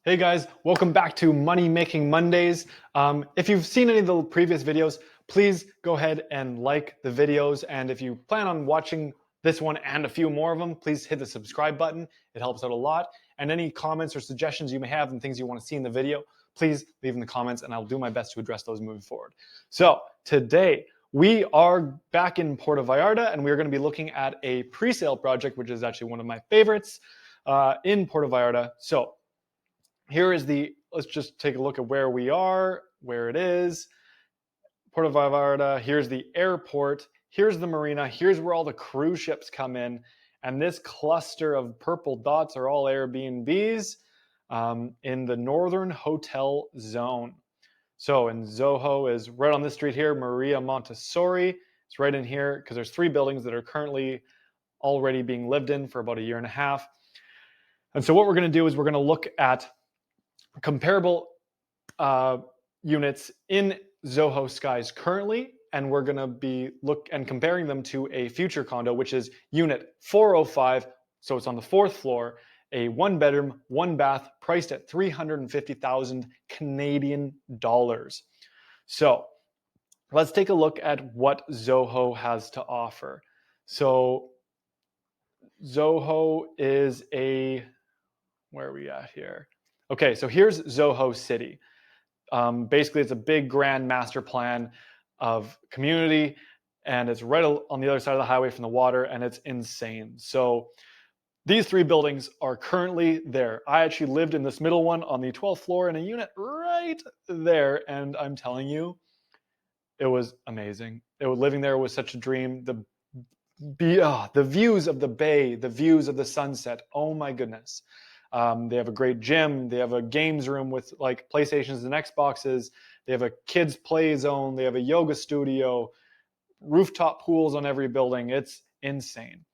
Hey guys, welcome back to Money Making Mondays. If you've seen any of the previous videos, please go ahead and like the videos. And if you plan on watching this one and a few more of them, please hit the subscribe button. It helps out a lot. And any comments or suggestions you may have and things you want to see in the video, please leave in the comments and I'll do my best to address those moving forward. So today we are back in Puerto Vallarta and we're going to be looking at a pre-sale project, which is actually one of my favorites in Puerto Vallarta. So let's just take a look at where we are, where it is. Puerto Vallarta, here's the airport, here's the marina, here's where all the cruise ships come in. And this cluster of purple dots are all Airbnbs in the Northern Hotel Zone. So, and Zoho is right on this street here, Maria Montessori. It's right in here because there's 3 buildings that are currently already being lived in for about a year and a half. And so what we're going to do is we're going to look at comparable units in Zoho Skies currently, and we're going to be comparing them to a future condo, which is unit 405. So it's on the 4th floor, a 1-bedroom, 1-bath, priced at 350,000 Canadian dollars. So let's take a look at what Zoho has to offer. So Zoho is where are we at here? Okay, so here's Zoho City. Basically, it's a big grand master plan of community, and it's right on the other side of the highway from the water, and it's insane. So these 3 buildings are currently there. I actually lived in this middle one on the 12th floor in a unit right there, and I'm telling you, it was amazing. Living there was such a dream. The views of the bay, the views of the sunset, oh my goodness. They have a great gym. They have a games room with like PlayStations and Xboxes. They have a kids play zone. They have a yoga studio, rooftop pools on every building. It's insane.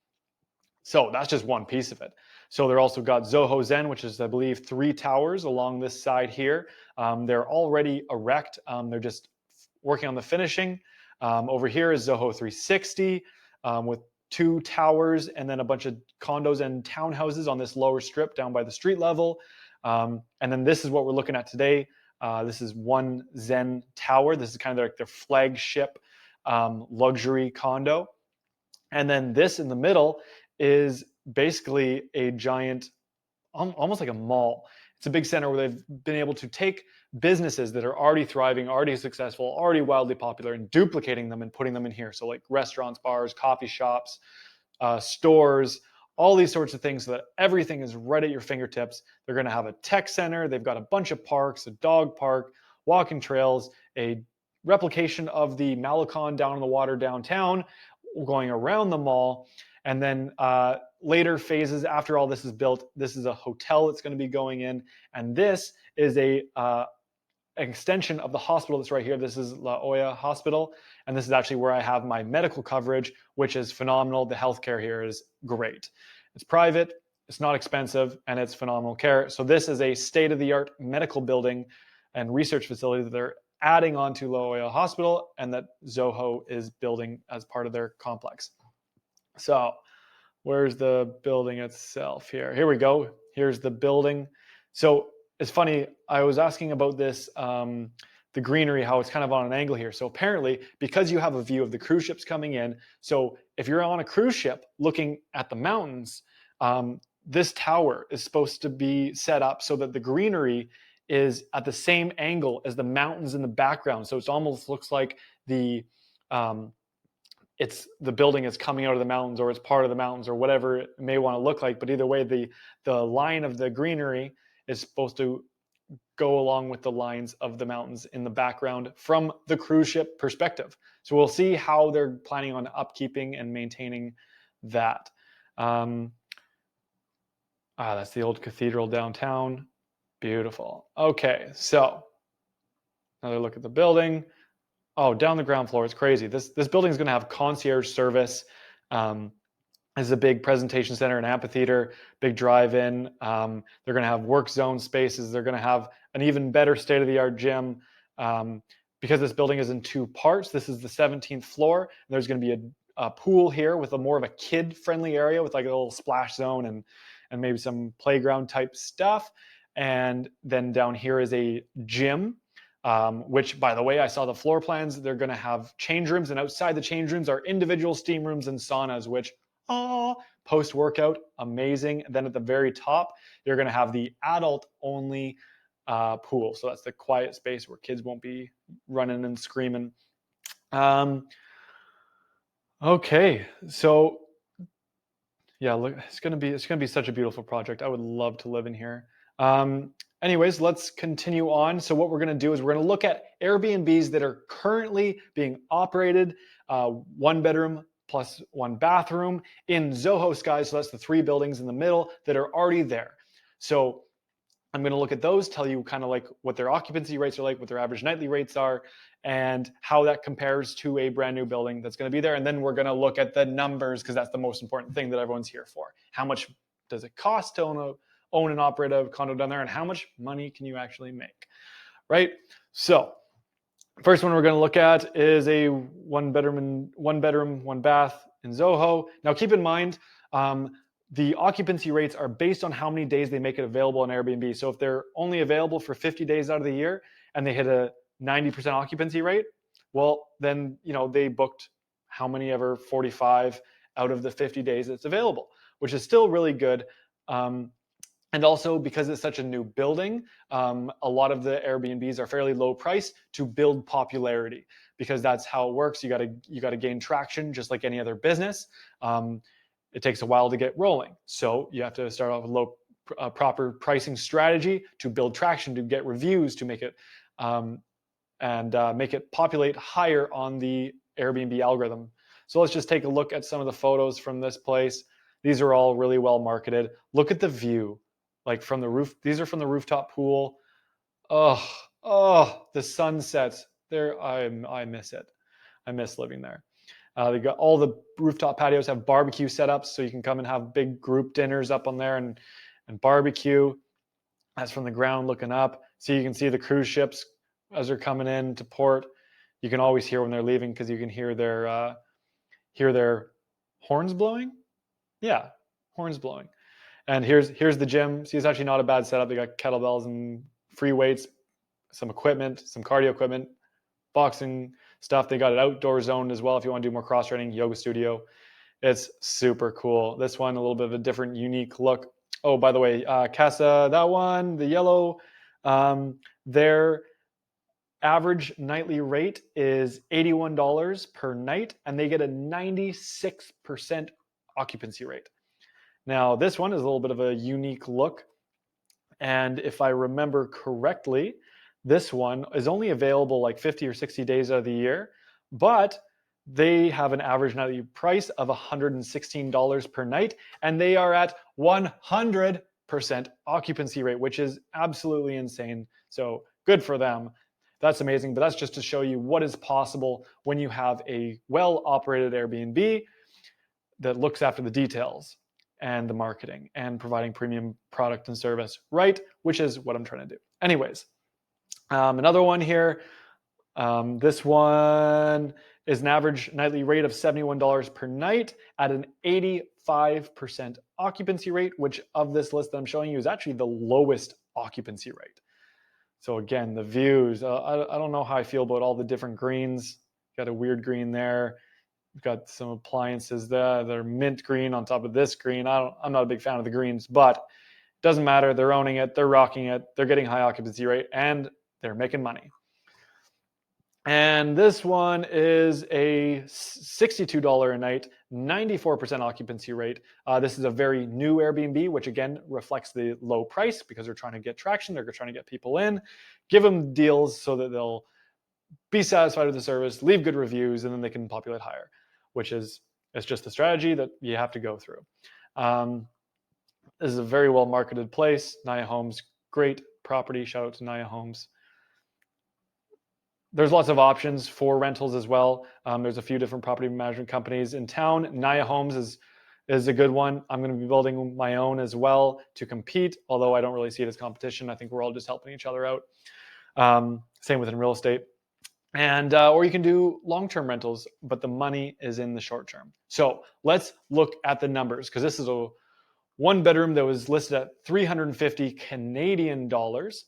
So that's just one piece of it. So they're also got Zoho Zen, which is, I believe, 3 towers along this side here. They're already erect. They're just working on the finishing. Over here is Zoho 360 with 2 towers and then a bunch of condos and townhouses on this lower strip down by the street level. And then this is what we're looking at today. This is One Zen Tower. This is kind of like their flagship luxury condo. And then this in the middle is basically a giant, almost like a mall. It's a big center where they've been able to take businesses that are already thriving, already successful, already wildly popular, and duplicating them and putting them in here. So like restaurants, bars, coffee shops, stores, all these sorts of things so that everything is right at your fingertips. They're going to have a tech center. They've got a bunch of parks, a dog park, walking trails, a replication of the Malecon down in the water downtown, going around the mall. And then later phases, after all this is built, this is a hotel that's going to be going in. And this is an extension of the hospital that's right here. This is La Jolla Hospital. And this is actually where I have my medical coverage, which is phenomenal. The healthcare here is great. It's private, it's not expensive, and it's phenomenal care. So this is a state-of-the-art medical building and research facility that they're adding on to La Jolla Hospital and that Zoho is building as part of their complex. So where's the building itself here? Here we go. Here's the building. So it's funny, I was asking about this, the greenery, how it's kind of on an angle here. So apparently, because you have a view of the cruise ships coming in, so if you're on a cruise ship looking at the mountains, this tower is supposed to be set up so that the greenery is at the same angle as the mountains in the background. So it almost looks like the building is coming out of the mountains, or it's part of the mountains, or whatever it may want to look like. But either way, the line of the greenery is supposed to go along with the lines of the mountains in the background from the cruise ship perspective. So we'll see how they're planning on upkeeping and maintaining that. That's the old cathedral downtown. Beautiful. Okay, so another look at the building. Oh, down the ground floor, it's crazy. This building is going to have concierge service. This is a big presentation center, an amphitheater, big drive-in. They're going to have work zone spaces. They're going to have an even better state-of-the-art gym. Because this building is in 2 parts, this is the 17th floor. And there's going to be a pool here with more of a kid-friendly area with like a little splash zone and maybe some playground type stuff. And then down here is a gym, which, by the way, I saw the floor plans. They're going to have change rooms, and outside the change rooms are individual steam rooms and saunas, which, post-workout, amazing. And then at the very top, you're going to have the adult-only pool. So that's the quiet space where kids won't be running and screaming. Okay, so yeah, look, it's gonna be such a beautiful project. I would love to live in here. Anyways, let's continue on. So what we're gonna do is we're gonna look at Airbnbs that are currently being operated, 1 bedroom plus 1 bathroom in Zoho Skies. So that's the 3 buildings in the middle that are already there. So I'm going to look at those, tell you kind of like what their occupancy rates are like, what their average nightly rates are, and how that compares to a brand new building that's going to be there. And then we're going to look at the numbers, because that's the most important thing that everyone's here for. How much does it cost to own and operate a condo down there, and how much money can you actually make, right? So first one we're going to look at is a 1 bedroom, 1 bath in Zoho. Now keep in mind, the occupancy rates are based on how many days they make it available on Airbnb. So if they're only available for 50 days out of the year and they hit a 90% occupancy rate, well, then, they booked how many ever 45 out of the 50 days it's available, which is still really good. And also, because it's such a new building, a lot of the Airbnbs are fairly low price to build popularity, because that's how it works. You got to gain traction, just like any other business. It takes a while to get rolling. So you have to start off with low proper pricing strategy to build traction, to get reviews, to make it make it populate higher on the Airbnb algorithm. So let's just take a look at some of the photos from this place. These are all really well marketed. Look at the view, like from the roof. These are from the rooftop pool. Oh, the sunsets there. I miss it. I miss living there. They got all the rooftop patios have barbecue setups, so you can come and have big group dinners up on there and barbecue. That's from the ground looking up. So you can see the cruise ships as they're coming in to port. You can always hear when they're leaving, because you can hear their horns blowing. Yeah, horns blowing. And here's the gym. See, it's actually not a bad setup. They got kettlebells and free weights, some equipment, some cardio equipment, boxing stuff. They got it outdoor zoned as well if you want to do more cross training, yoga studio. It's super cool. This one, a little bit of a different, unique look. Oh, by the way, Casa, that one, the yellow, their average nightly rate is $81 per night, and they get a 96% occupancy rate. Now, this one is a little bit of a unique look. And if I remember correctly, this one is only available like 50 or 60 days out of the year, but they have an average nightly price of $116 per night, and they are at 100% occupancy rate, which is absolutely insane. So good for them. That's amazing, but that's just to show you what is possible when you have a well-operated Airbnb that looks after the details and the marketing and providing premium product and service, right? Which is what I'm trying to do. Anyways, another one here. This one is an average nightly rate of $71 per night at an 85% occupancy rate, which of this list that I'm showing you is actually the lowest occupancy rate. So again, the views, I don't know how I feel about all the different greens. Got a weird green there. We've got some appliances there. They're mint green on top of this green. I'm not a big fan of the greens, but it doesn't matter. They're owning it. They're rocking it. They're getting high occupancy rate, and they're making money. And this one is a $62 a night, 94% occupancy rate. This is a very new Airbnb, which again reflects the low price, because they're trying to get traction. They're trying to get people in, give them deals so that they'll be satisfied with the service, leave good reviews, and then they can populate higher, which is, it's just a strategy that you have to go through. This is a very well marketed place. Naya Homes, great property. Shout out to Naya Homes. There's lots of options for rentals as well. There's a few different property management companies in town. Naya Homes is a good one. I'm going to be building my own as well to compete, although I don't really see it as competition. I think we're all just helping each other out. Same within real estate. And or you can do long-term rentals, but the money is in the short term. So let's look at the numbers, because this is one bedroom that was listed at 350 Canadian dollars.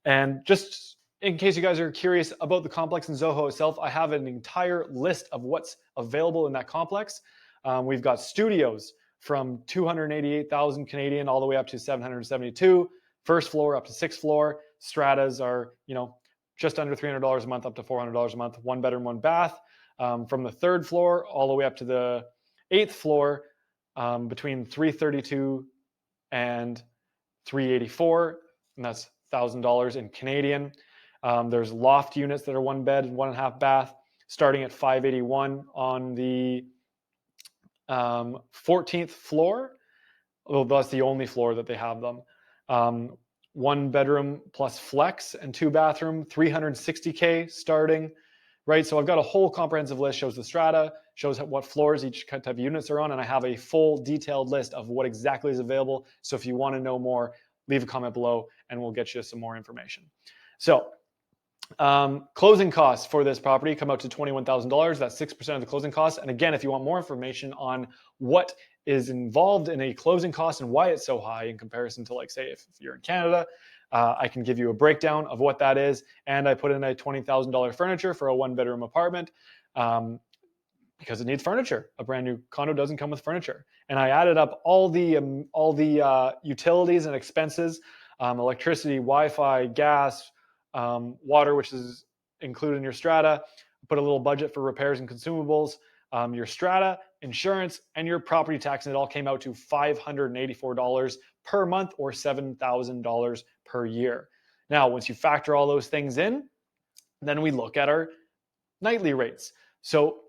And just in case you guys are curious about the complex in Zoho itself, I have an entire list of what's available in that complex. We've got studios from 288,000 Canadian all the way up to 772, first floor up to sixth floor. Stratas are, just under $300 a month up to $400 a month, one bedroom, one bath. From the third floor all the way up to the eighth floor, between 332 and 384, and that's $1,000 in Canadian. There's loft units that are one bed and 1.5 bath, starting at 581 on the 14th floor. Well, that's the only floor that they have them. One bedroom plus flex and two bathroom, 360K starting, right? So I've got a whole comprehensive list, shows the strata, shows what floors each type of units are on, and I have a full detailed list of what exactly is available. So if you want to know more, leave a comment below and we'll get you some more information. So closing costs for this property come out to $21,000. That's 6% of the closing costs. And again, if you want more information on what is involved in a closing cost and why it's so high in comparison to, like, say, if you're in Canada, I can give you a breakdown of what that is. And I put in a $20,000 furniture for a one-bedroom apartment because it needs furniture. A brand new condo doesn't come with furniture. And I added up all the utilities and expenses, electricity, Wi-Fi, gas, water, which is included in your strata. Put a little budget for repairs and consumables, your strata, insurance, and your property tax, and it all came out to $584 per month or $7,000 per year. Now, once you factor all those things in, then we look at our nightly rates. So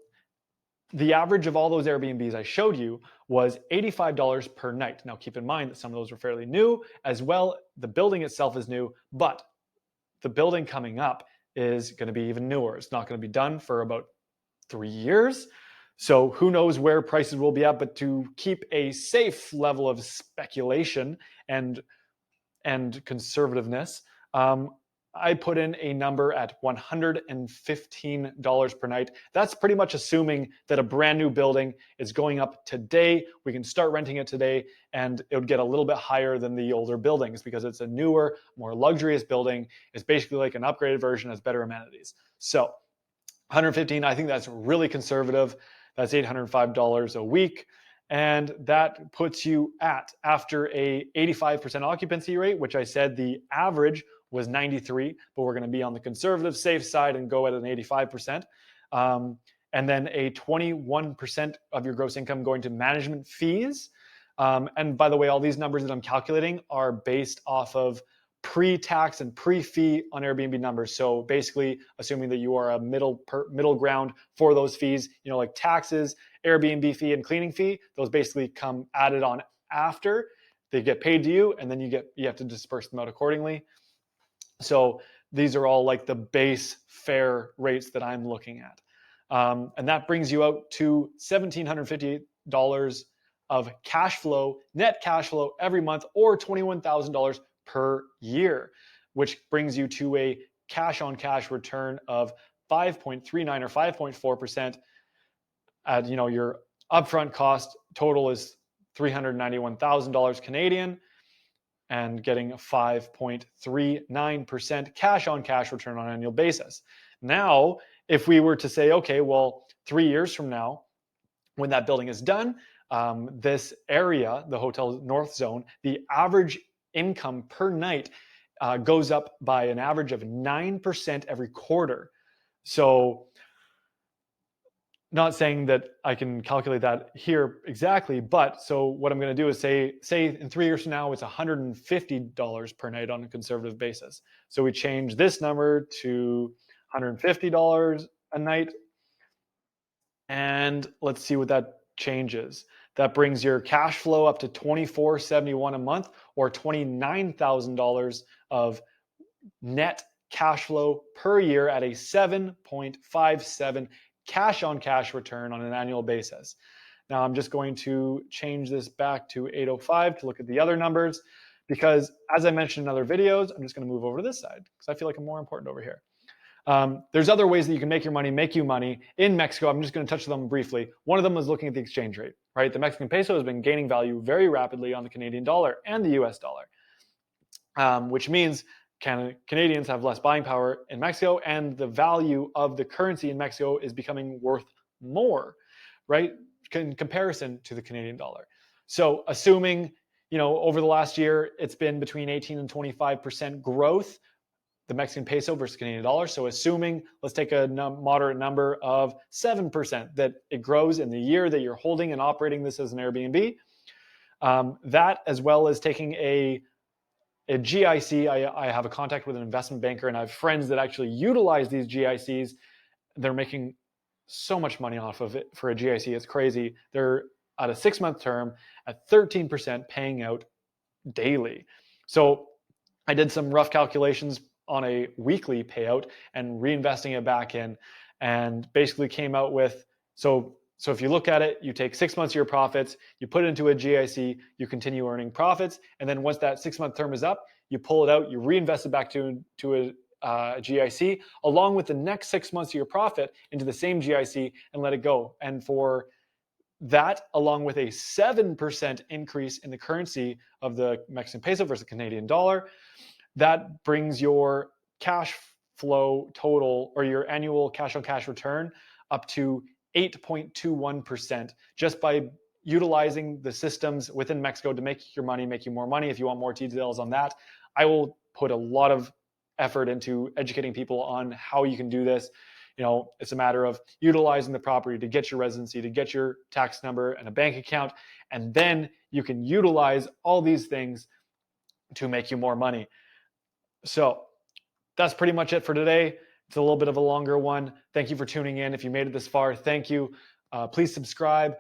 the average of all those Airbnbs I showed you was $85 per night. Now, keep in mind that some of those are fairly new as well. The building itself is new, but the building coming up is going to be even newer. It's not going to be done for about 3 years. So who knows where prices will be at, but to keep a safe level of speculation and conservativeness, I put in a number at $115 per night. That's pretty much assuming that a brand new building is going up today. We can start renting it today, and it would get a little bit higher than the older buildings because it's a newer, more luxurious building. It's basically like an upgraded version, has better amenities. So 115, I think that's really conservative. That's $805 a week. And that puts you at, after a 85% occupancy rate, which I said the average was 93, but we're going to be on the conservative safe side and go at an 85%. And then a 21% of your gross income going to management fees. And by the way, all these numbers that I'm calculating are based off of pre-tax and pre-fee on Airbnb numbers. So basically assuming that you are a middle ground for those fees, like taxes, Airbnb fee, and cleaning fee, those basically come added on after. They get paid to you, and then you have to disperse them out accordingly. So these are all like the base fare rates that I'm looking at. And that brings you out to $1,758 of cash flow, net cash flow every month, or $21,000 per year, which brings you to a cash on cash return of 5.39 or 5.4%. At your upfront cost total is $391,000 Canadian, and getting a 5.39% cash on cash return on an annual basis. Now, if we were to say, okay, well, 3 years from now, when that building is done, this area, the hotel north zone, the average income per night goes up by an average of 9% every quarter. So not saying that I can calculate that here exactly, but so what I'm going to do is say in 3 years from now, it's $150 per night on a conservative basis. So we change this number to $150 a night, and let's see what that changes. That brings your cash flow up to $24.71 a month, or $29,000 of net cash flow per year at a 7.57 cash on cash return on an annual basis. Now I'm just going to change this back to 805 to look at the other numbers, because as I mentioned in other videos, I'm just going to move over to this side because I feel like I'm more important over here. There's other ways that you can make your money, make you money in Mexico. I'm just going to touch them briefly. One of them is looking at the exchange rate, right? The Mexican peso has been gaining value very rapidly on the Canadian dollar and the US dollar, which means Canadians have less buying power in Mexico, and the value of the currency in Mexico is becoming worth more, right? In comparison to the Canadian dollar. So assuming, over the last year, it's been between 18 and 25% growth, the Mexican peso versus Canadian dollar. So assuming, let's take a moderate number of 7%, that it grows in the year that you're holding and operating this as an Airbnb. That, as well as taking a GIC, I have a contact with an investment banker, and I have friends that actually utilize these GICs. They're making so much money off of it for a GIC. It's crazy. They're at a 6-month term at 13% paying out daily. So I did some rough calculations on a weekly payout and reinvesting it back in, and basically came out with, so if you look at it, you take 6 months of your profits, you put it into a GIC, you continue earning profits, and then once that 6-month term is up, you pull it out, you reinvest it back to a GIC, along with the next 6 months of your profit into the same GIC, and let it go. And for that, along with a 7% increase in the currency of the Mexican peso versus the Canadian dollar, that brings your cash flow total, or your annual cash on cash return, up to 8.21%, just by utilizing the systems within Mexico to make your money, make you more money. If you want more details on that, I will put a lot of effort into educating people on how you can do this. It's a matter of utilizing the property to get your residency, to get your tax number and a bank account, and then you can utilize all these things to make you more money. So that's pretty much it for today. It's a little bit of a longer one. Thank you for tuning in. If you made it this far, thank you. Please subscribe,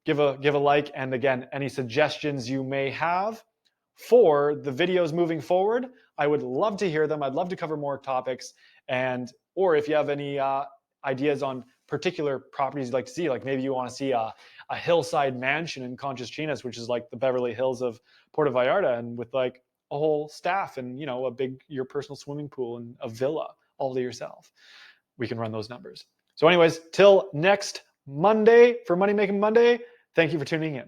give a like, and again, any suggestions you may have for the videos moving forward, I would love to hear them. I'd love to cover more topics, or if you have any ideas on particular properties you'd like to see, like maybe you want to see a hillside mansion in Conchas Chinas, which is like the Beverly Hills of Puerto Vallarta, and with like a whole staff and your personal swimming pool and a villa all to yourself. We can run those numbers. So anyways, till next Monday for Money Making Monday, thank you for tuning in.